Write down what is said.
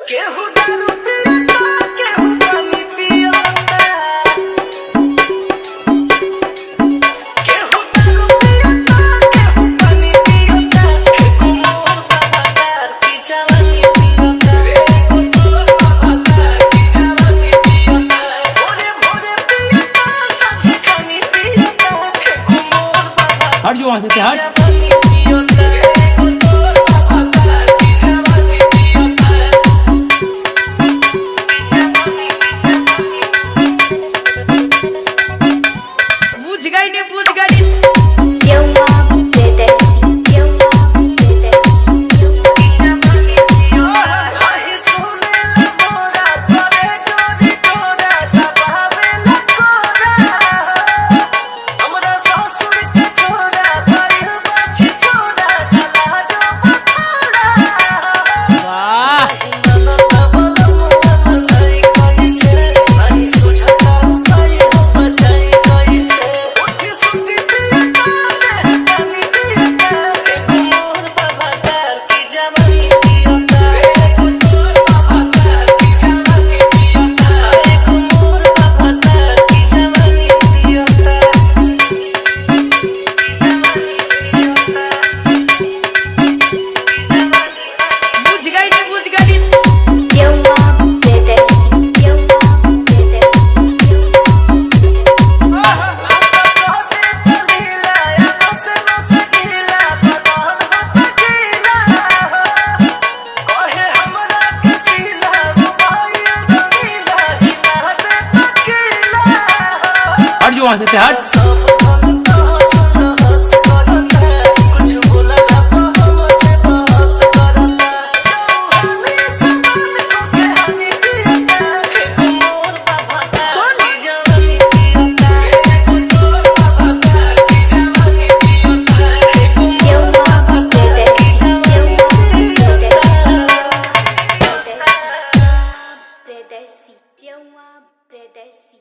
केहू दारू पियता, केहू पानी पियता। केहू दारू पियता, केहू पानी पियता। एको मोर बाबादार की जवानी पियता। एको मोर बाबादार की जवानी पियता। भोरे भोरे पियता, सांझे खानी पियता। एको मोर बाबादार हट जो वहां से हट। जवानी पियता। एको मोर बाबादार की जवानी पियता। बुझ गई नहीं बुझ गई। आही सुनेला मोरा तोरे जोरी तोरा दबावेला कोरा। हमरा ससुर के छोरा भइल बाछी छोरा दला जो पकोड़ा। वाह ननद बलमुआ मनई कैसे नहीं सुझता उपाय हो बचाई कैसे। उठी सुती पियता पानी पियता। एको मोर बाबादार की जवानी पियता। एको मोर बाबादार की जवानी पियता। एको मोर बाबादार की जवानी पियता। बुझ गई नहीं बुझ गई। हट जो वहां से हट। Predesí,